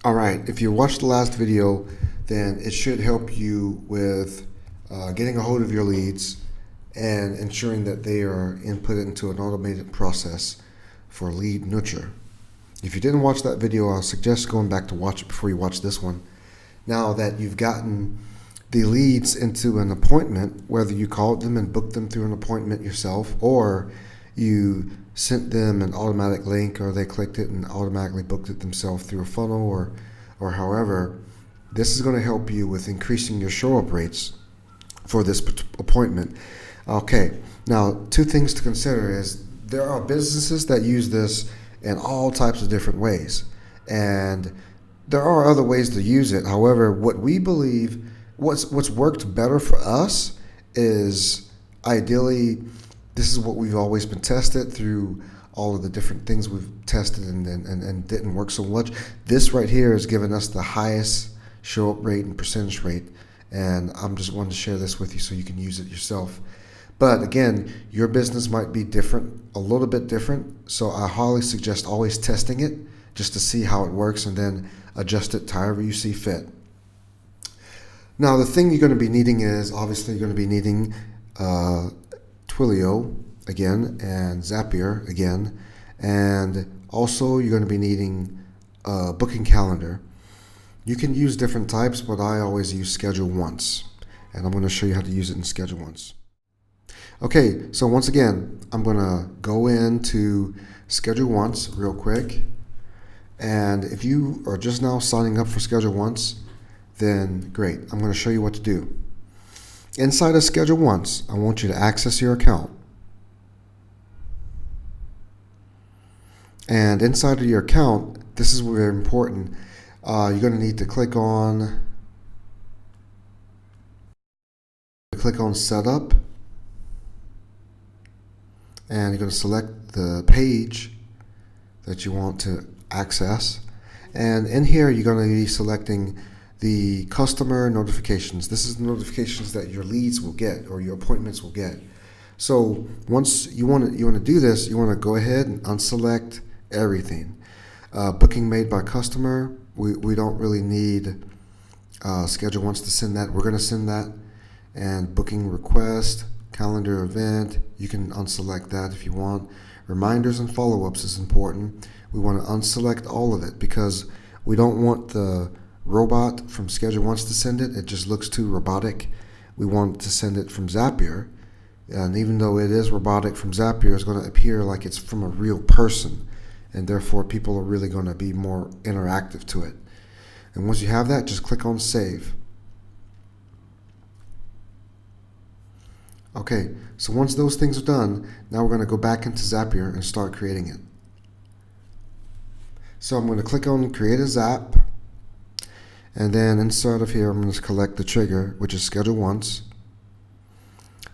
Alright, if you watched the last video, then it should help you with getting a hold of your leads and ensuring that they are input into an automated process for lead nurture. If you didn't watch that video, I'll suggest going back to watch it before you watch this one. Now that you've gotten the leads into an appointment, whether you called them and booked them through an appointment yourself, or you sent them an automatic link, or they clicked it and automatically booked it themselves through a funnel, or however, this is going to help you with increasing your show-up rates for this appointment. Okay, now two things to consider is there are businesses that use this in all types of different ways, and there are other ways to use it. However, what we believe, what's worked better for us is ideally, this is what we've always been tested through all of the different things we've tested and didn't work so much. This right here has given us the highest show up rate and percentage rate, and I'm just wanting to share this with you so you can use it yourself. But again, your business might be different, a little bit different, so I highly suggest always testing it just to see how it works and then adjust it to however you see fit. Now, the thing you're going to be needing is, obviously, you're going to be needing Twilio again and Zapier again, and also you're going to be needing a booking calendar. You can use different types, but I always use Schedule Once, and I'm going to show you how to use it in Schedule Once. Okay, so once again, I'm going to go into Schedule Once real quick, and if you are just now signing up for Schedule Once, then great. I'm going to show you what to do. Inside of Schedule Once, I want you to access your account. And inside of your account, this is very important. You're going to need to click on Setup, and you're going to select the page that you want to access. And in here, you're going to be selecting the customer notifications. This is the notifications that your leads will get or your appointments will get. So once you want to do this, you want to go ahead and unselect everything. Booking made by customer, we don't really need Schedule Once to send that. We're going to send that. And booking request, calendar event, you can unselect that if you want. Reminders and follow-ups is important. We want to unselect all of it because we don't want the robot from Schedule Once to send it. It just looks too robotic. We want to send it from Zapier, and even though it is robotic from Zapier, it's going to appear like it's from a real person, and therefore people are really going to be more interactive to it. And once you have that, just click on Save. Okay, so once those things are done, now we're going to go back into Zapier and start creating it. So I'm going to click on Create a Zap, and then inside of here I'm going to select the trigger, which is Schedule Once.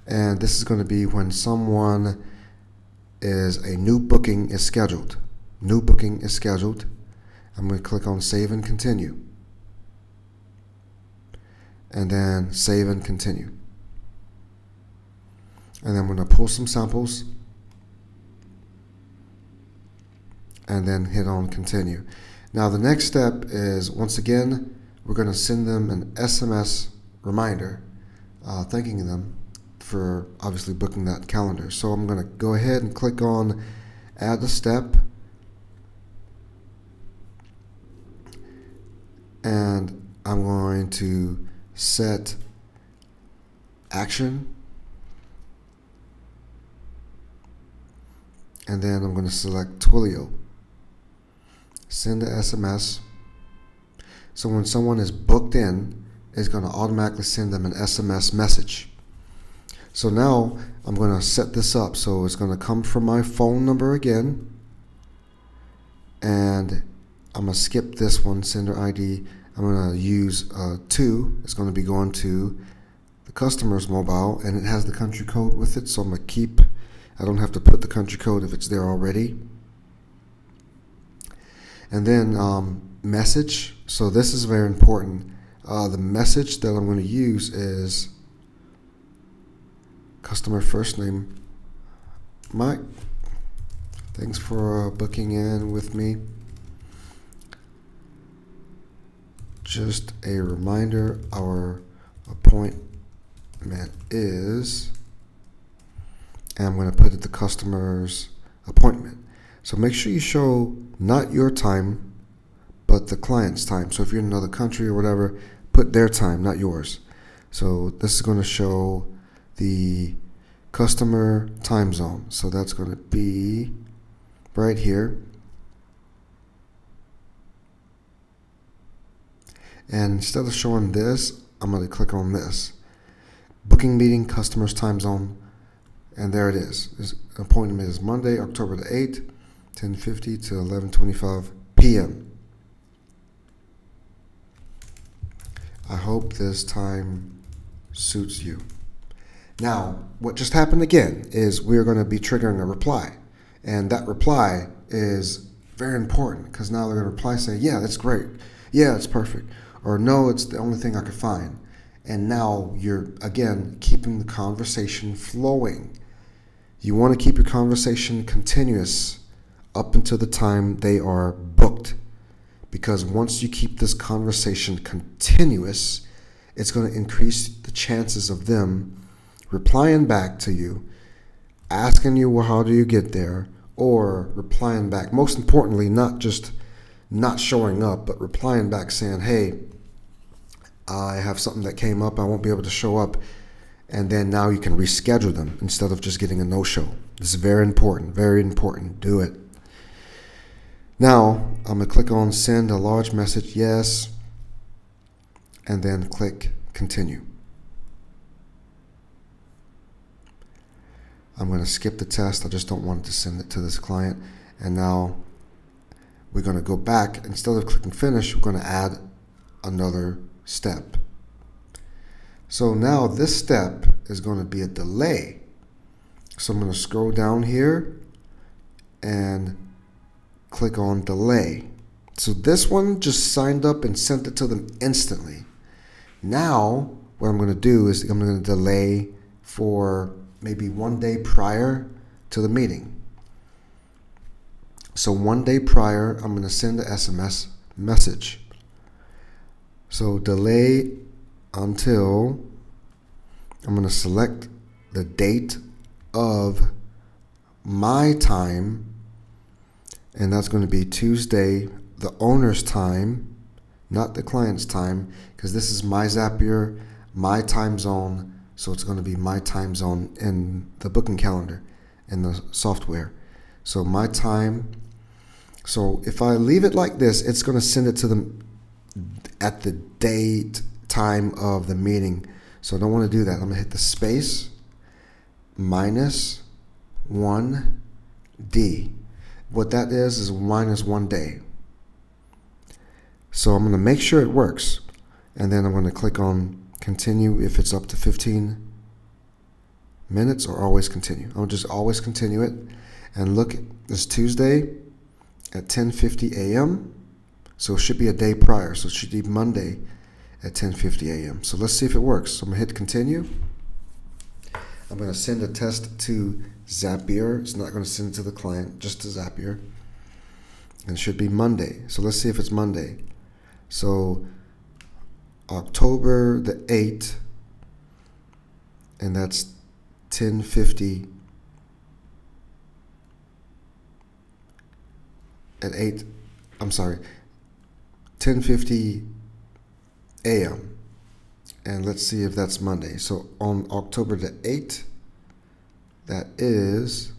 And this is going to be when someone a new booking is scheduled. New booking is scheduled. I'm going to click on Save and Continue. And then Save and Continue. And then I'm going to pull some samples and then hit on Continue. Now the next step is, once again, we're going to send them an SMS reminder thanking them for obviously booking that calendar. So I'm going to go ahead and click on Add a Step, and I'm going to set action, and then I'm going to select Twilio. Send the SMS. So when someone is booked in, it's going to automatically send them an SMS message. So now I'm going to set this up. So it's going to come from my phone number again, and I'm going to skip this one, sender ID. I'm going to use 2. It's going to be going to the customer's mobile, and it has the country code with it. So I'm going to keep, I don't have to put the country code if it's there already. And then message. So this is very important. The message that I'm going to use is customer first name, Mike. Thanks for booking in with me. just a reminder, our appointment is, and I'm going to put it the customer's appointment. So make sure you show not your time, but the client's time. So if you're in another country or whatever, put their time, not yours. So this is going to show the customer time zone. So that's going to be right here. And instead of showing this, I'm going to click on this. Booking meeting, customer's time zone. And there it is. This appointment is Monday, October the 8th, 10:50 to 11:25 p.m. I hope this time suits you. Now, what just happened again is we're going to be triggering a reply. And that reply is very important because now they're going to reply saying, yeah, that's great. Yeah, it's perfect. Or no, it's the only thing I could find. And now you're, again, keeping the conversation flowing. You want to keep your conversation continuous up until the time they are booked. Because once you keep this conversation continuous, it's going to increase the chances of them replying back to you, asking you, well, how do you get there? Or replying back. Most importantly, not just not showing up, but replying back saying, hey, I have something that came up, I won't be able to show up. And then now you can reschedule them instead of just getting a no-show. This is very important, very important. Do it. Now, I'm going to click on send a large message, yes, and then click continue. I'm going to skip the test. I just don't want to send it to this client. And now we're going to go back. Instead of clicking finish, we're going to add another step. So now this step is going to be a delay. So I'm going to scroll down here and click on delay. So this one just signed up and sent it to them instantly. Now what I'm going to do is I'm going to delay for maybe 1 day prior to the meeting. So 1 day prior, I'm going to send the SMS message. So delay until, I'm going to select the date of my time, and that's going to be Tuesday, the owner's time, not the client's time, because this is my Zapier, my time zone, so it's going to be my time zone in the booking calendar in the software. So my time. So if I leave it like this, it's going to send it to them at the date, time of the meeting. So I don't want to do that. I'm going to hit the space minus 1D. What that is minus 1 day. So I'm going to make sure it works. And then I'm going to click on continue if it's up to 15 minutes, or always continue. I'll just always continue it. And look, it's Tuesday at 10:50 a.m. So it should be a day prior. So it should be Monday at 10:50 a.m. So let's see if it works. So I'm going to hit continue. I'm going to send a test to Zapier. It's not going to send it to the client, just to Zapier. And it should be Monday. So let's see if it's Monday. So October the 8th, and that's 10:50 at 8, I'm sorry, 10:50 a.m. And let's see if that's Monday. So on October the 8th, that is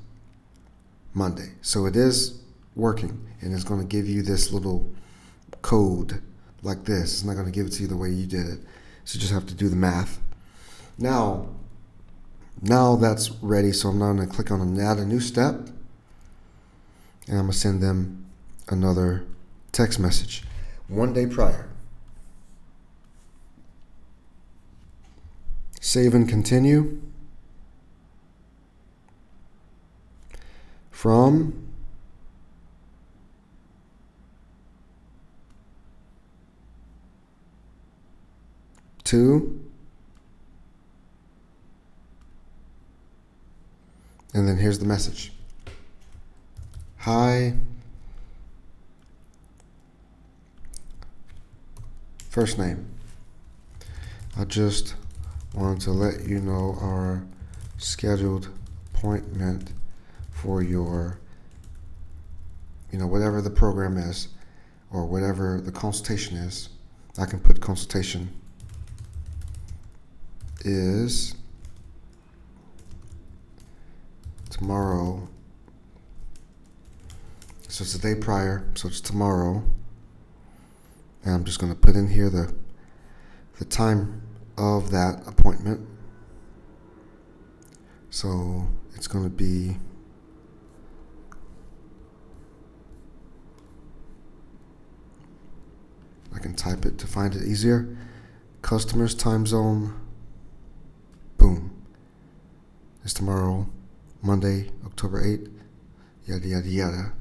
Monday. So it is working, and it's going to give you this little code like this. It's not going to give it to you the way you did it. So you just have to do the math. Now that's ready. So I'm now going to click on add a new step, and I'm going to send them another text message 1 day prior. Save and continue. From to, and then here's the message. Hi, First name. I just wanted to let you know our scheduled appointment for your, whatever the program is or whatever the consultation is. I can put consultation is tomorrow. So it's the day prior, so it's tomorrow. And I'm just going to put in here the time of that appointment. So it's going to be I can type it to find it easier. Customer's time zone. Boom. It's tomorrow, Monday, October 8th. Yada, yada, yada.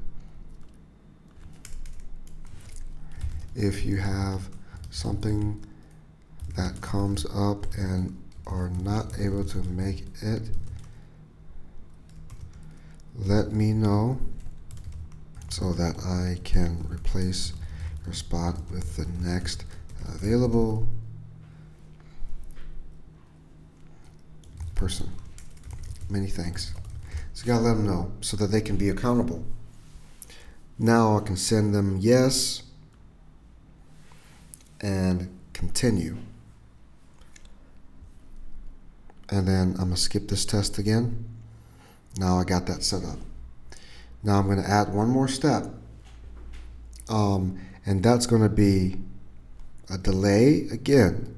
If you have something that comes up and are not able to make it, let me know so that I can replace your spot with the next available person. Many thanks. So you gotta let them know so that they can be accountable. Now I can send them yes and continue. And then I'm gonna skip this test again. Now I got that set up. Now I'm gonna add one more step. And that's gonna be a delay again.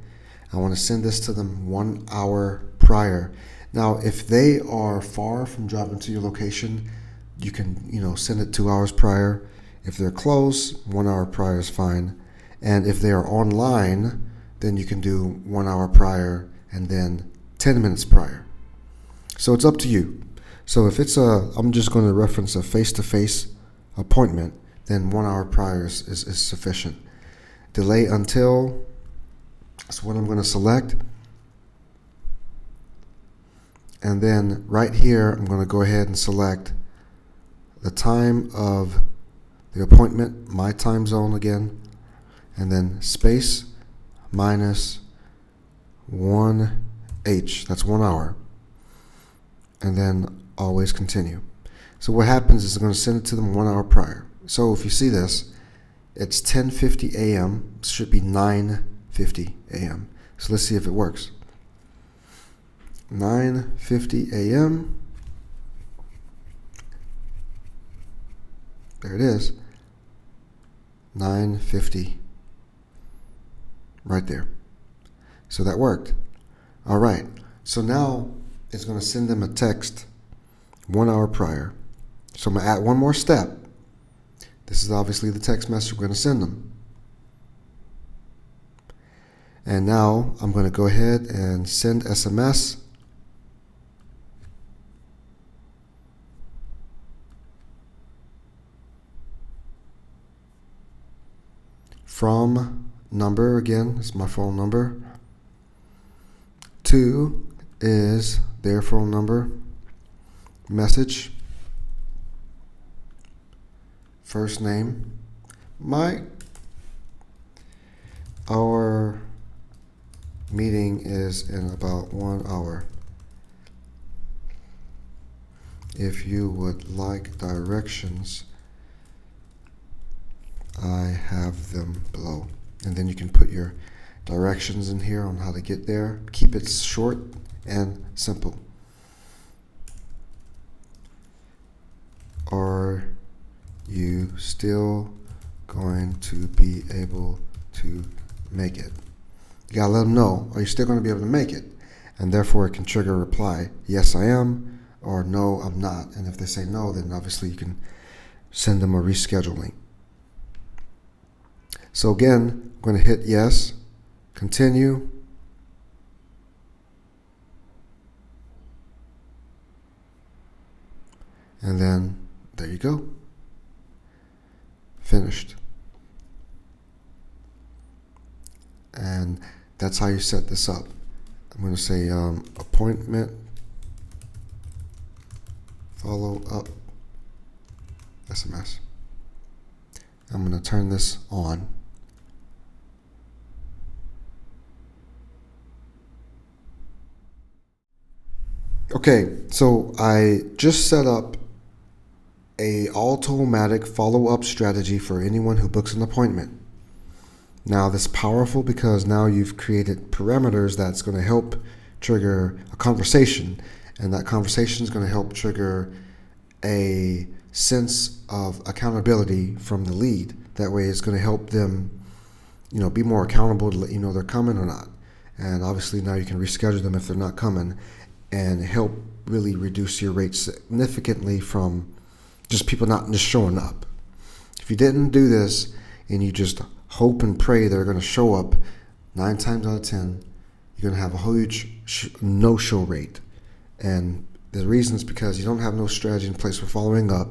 I wanna send this to them 1 hour prior. Now, if they are far from driving to your location, you can, send it 2 hours prior. If they're close, 1 hour prior is fine. And if they are online, then you can do 1 hour prior and then 10 minutes prior. So it's up to you. So if I'm just going to reference a face-to-face appointment, then 1 hour prior is sufficient. Delay until, that's what I'm going to select. And then right here, I'm going to go ahead and select the time of the appointment, my time zone again, and then space minus 1H, that's 1 hour, and then always continue. So what happens is I'm going to send it to them 1 hour prior. So if you see this, it's 10:50 a.m. It should be 9:50 a.m. So let's see if it works. 9:50 a.m. There it is. 9:50. Right there. So that worked. All right. So now it's going to send them a text 1 hour prior. So I'm going to add one more step. This is obviously the text message we're going to send them. And now I'm going to go ahead and send SMS. From number, again, it's my phone number. To is their phone number. Message. First name. Our meeting is in about 1 hour. If you would like directions, I have them below. And then you can put your directions in here on how to get there. Keep it short and simple. Are you still going to be able to make it? You gotta let them know, are you still going to be able to make it? And therefore it can trigger a reply, yes I am, or no I'm not. And if they say no, then obviously you can send them a rescheduling. So again, I'm going to hit yes, continue, and then there you go. Finished. And that's how you set this up. I'm going to say appointment, follow up, SMS. I'm going to turn this on. Okay, so I just set up a automatic follow-up strategy for anyone who books an appointment. Now this is powerful because now you've created parameters that's going to help trigger a conversation, and that conversation is going to help trigger a sense of accountability from the lead. That way it's going to help them, be more accountable to let you know they're coming or not. And obviously now you can reschedule them if they're not coming, and help really reduce your rate significantly from just people not just showing up. If you didn't do this and you just hope and pray they're going to show up, 9 times out of 10, you're going to have a huge no-show rate. And the reason is because you don't have no strategy in place for following up.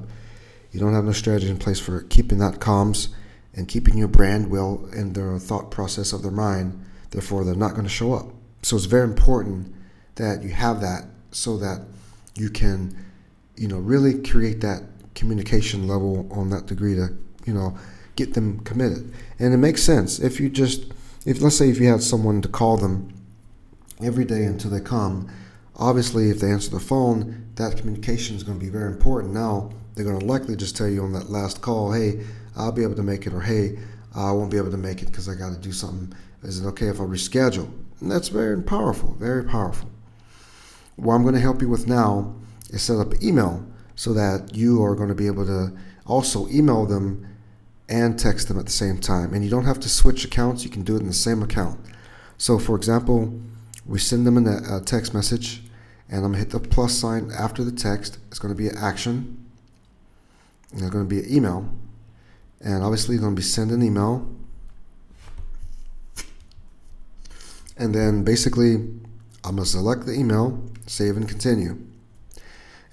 You don't have no strategy in place for keeping that comms and keeping your brand well in their thought process of their mind. Therefore, they're not going to show up. So it's very important that you have that so that you can, really create that communication level on that degree to, get them committed. And it makes sense if let's say if you had someone to call them every day until they come. Obviously, if they answer the phone, that communication is going to be very important. Now, they're going to likely just tell you on that last call, hey, I'll be able to make it, or hey, I won't be able to make it because I got to do something. Is it okay if I reschedule? And that's very powerful, very powerful. What I'm going to help you with now is set up an email so that you are going to be able to also email them and text them at the same time. And you don't have to switch accounts. You can do it in the same account. So, for example, we send them a text message, and I'm going to hit the plus sign after the text. It's going to be an action, and it's going to be an email. And obviously, you're going to be sending an email. And then basically, I'm going to select the email, save and continue.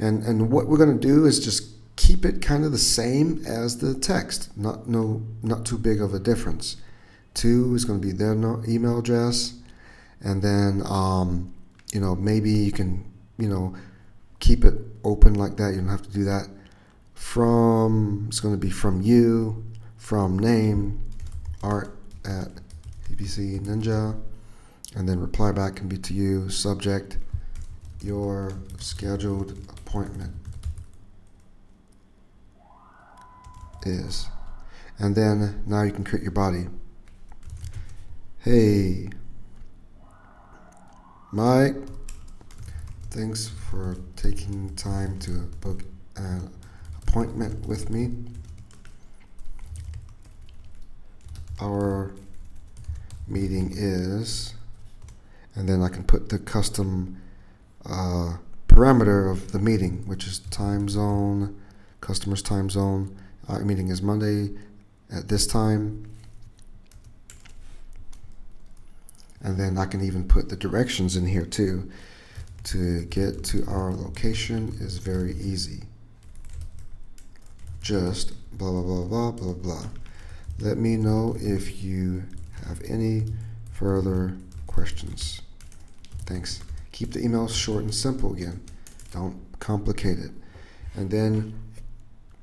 And what we're going to do is just keep it kind of the same as the text, not too big of a difference. 2 is going to be their email address, and then maybe you can keep it open like that. You don't have to do that. It's going to be from you, from name, art at PPC Ninja, and then reply back can be to you, subject, your scheduled appointment is. And then now you can create your body. Hey, Mike, thanks for taking time to book an appointment with me. Our meeting is, and then I can put the custom parameter of the meeting, which is time zone, customer's time zone. Our meeting is Monday at this time. And then I can even put the directions in here too. To get to our location is very easy. Just blah, blah, blah, blah, blah, blah. Let me know if you have any further questions. Thanks. Keep the emails short and simple again. Don't complicate it. And then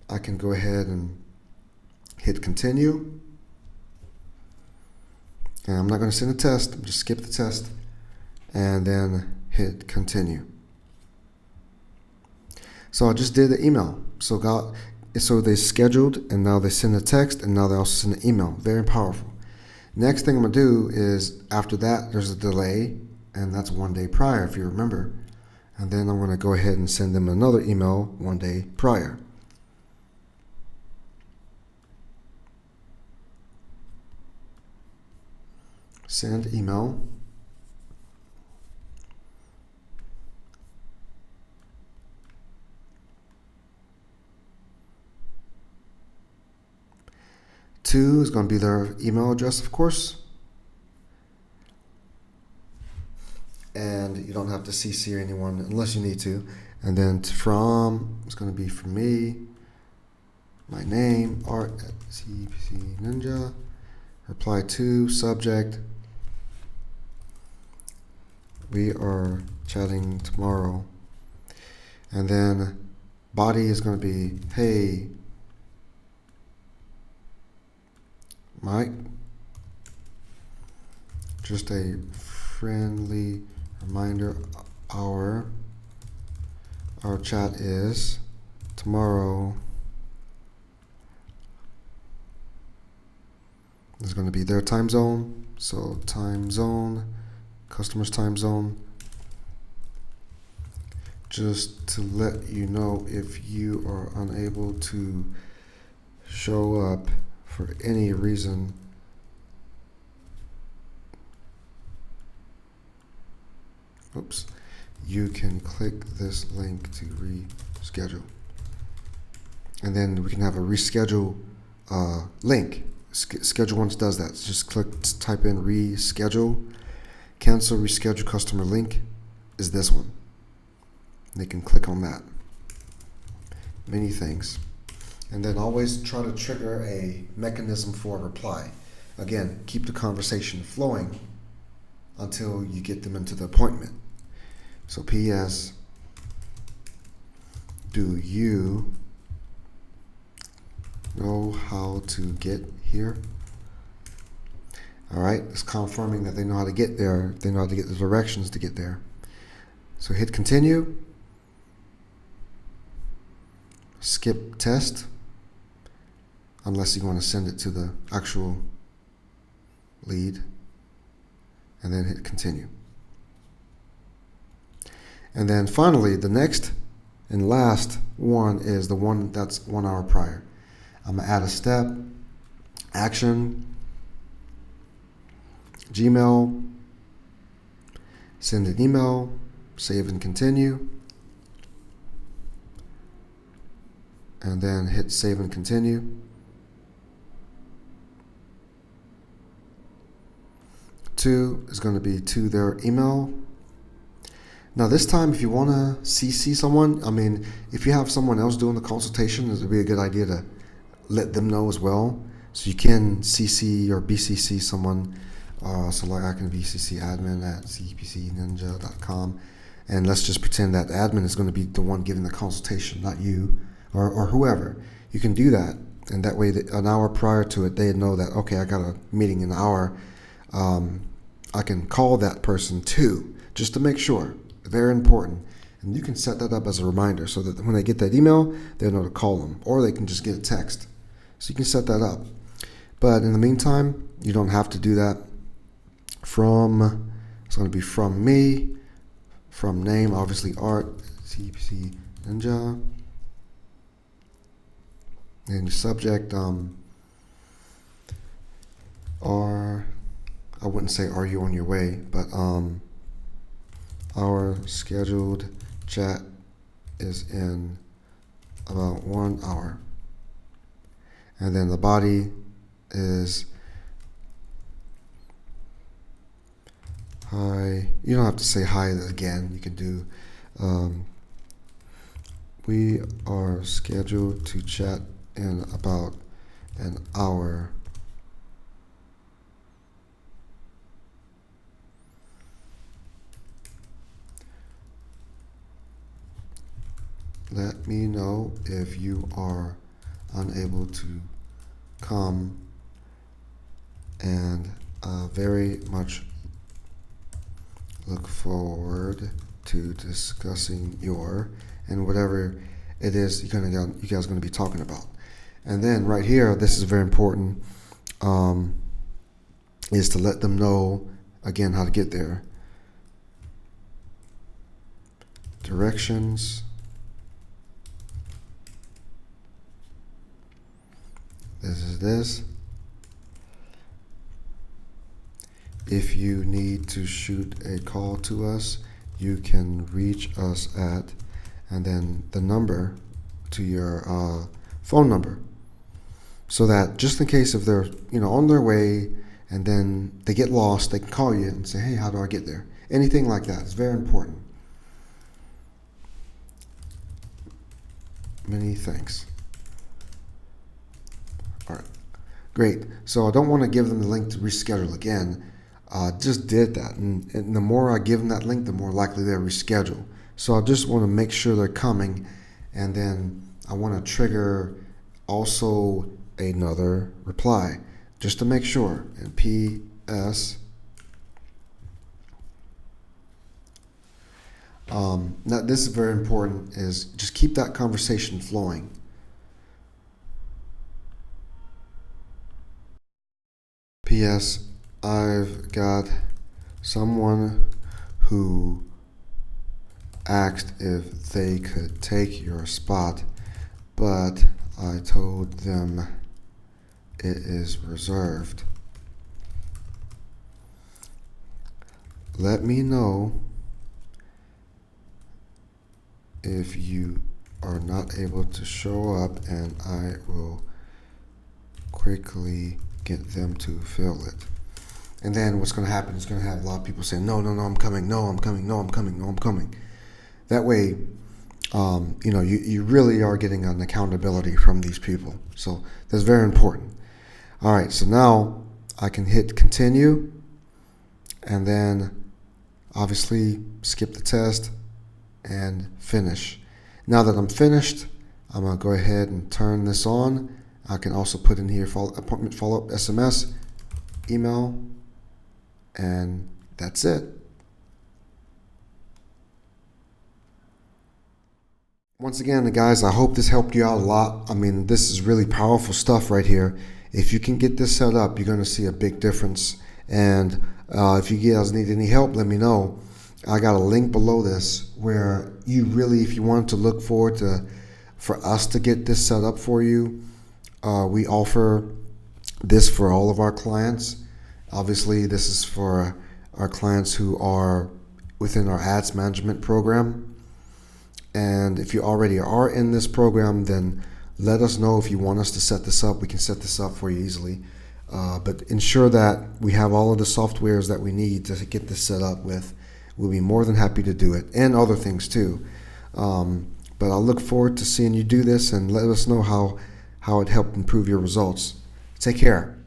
I can go ahead and hit continue. And I'm not going to send a test. I'm just skip the test and then hit continue. So I just did the email. So they scheduled, and now they send a text, and now they also send an email. Very powerful. Next thing I'm going to do is, after that, there's a delay, and that's 1 day prior, if you remember. And then I'm going to go ahead and send them another email 1 day prior. Send email. Two is going to be their email address, of course. And you don't have to CC anyone unless you need to. And then from is going to be from me, my name, art at CPC Ninja. Reply to, subject, we are chatting tomorrow. And then body is going to be, hey, Mike, just a friendly reminder, our our chat is tomorrow. It's going to be their time zone. So time zone, customer's time zone. Just to let you know, if you are unable to show up for any reason, you can click this link to reschedule. And then we can have a reschedule link. Schedule Once does that. Just type in reschedule. Cancel reschedule customer link is this one. They can click on that. Many things. And then always try to trigger a mechanism for a reply. Again, keep the conversation flowing until you get them into the appointment. So PS, do you know how to get here? All right, it's confirming that they know how to get there. They know how to get the directions to get there. So hit continue. Skip test, unless you want to send it to the actual lead, and then hit continue. And then finally, the next and last one is the one that's 1 hour prior. I'm going to add a step, action, Gmail, send an email, save and continue, and then hit save and continue. Two is going to be to their email. Now this time, if you want to CC someone, if you have someone else doing the consultation, it would be a good idea to let them know as well. So you can CC or BCC someone. So like I can BCC admin at cpcninja.com. And let's just pretend that admin is going to be the one giving the consultation, not you or whoever. You can do that. And that way, an hour prior to it, they know that, okay, I got a meeting in an hour. I can call that person too, just to make sure. Very important. And you can set that up as a reminder so that when they get that email, they know to call them, or they can just get a text. So you can set that up. But in the meantime, you don't have to do that. It's going to be from me, from name, obviously Art, CPC Ninja. And subject, I wouldn't say are you on your way, but our scheduled chat is in about 1 hour. And then the body is hi. You don't have to say hi again. You can do we are scheduled to chat in about an hour. Let me know if you are unable to come, and very much look forward to discussing your and whatever it is you guys are going to be talking about. And then right here, this is very important, is to let them know again how to get there. Directions. This is this. If you need to shoot a call to us, you can reach us at, and then the number to your phone number, so that just in case if they're on their way and then they get lost, they can call you and say, hey, how do I get there? Anything like that is very important. Many thanks. All right, great. So I don't want to give them the link to reschedule again. Just did that, and the more I give them that link, the more likely they'll reschedule. So I just want to make sure they're coming, and then I want to trigger also another reply just to make sure. And PS, Now, this is very important, is just keep that conversation flowing. P.S. I've got someone who asked if they could take your spot, but I told them it is reserved. Let me know if you are not able to show up, and I will quickly get them to fill it. And then what's going to happen is going to have a lot of people saying, no, I'm coming, no, I'm coming, no, I'm coming, no, I'm coming. That way, you really are getting an accountability from these people. So that's very important. All right, so now I can hit continue, and then obviously skip the test and finish. Now that I'm finished, I'm going to go ahead and turn this on. I can also put in here appointment follow-up SMS, email, and that's it. Once again, guys, I hope this helped you out a lot. I mean, this is really powerful stuff right here. If you can get this set up, you're going to see a big difference. And if you guys need any help, let me know. I got a link below this where you really, if you wanted to look forward to, for us to get this set up for you, we offer this for all of our clients. Obviously, this is for our clients who are within our ads management program. And if you already are in this program, then let us know if you want us to set this up. We can set this up for you easily. But ensure that we have all of the softwares that we need to get this set up with. We'll be more than happy to do it, and other things too. But I'll look forward to seeing you do this, and let us know how it helped improve your results. Take care.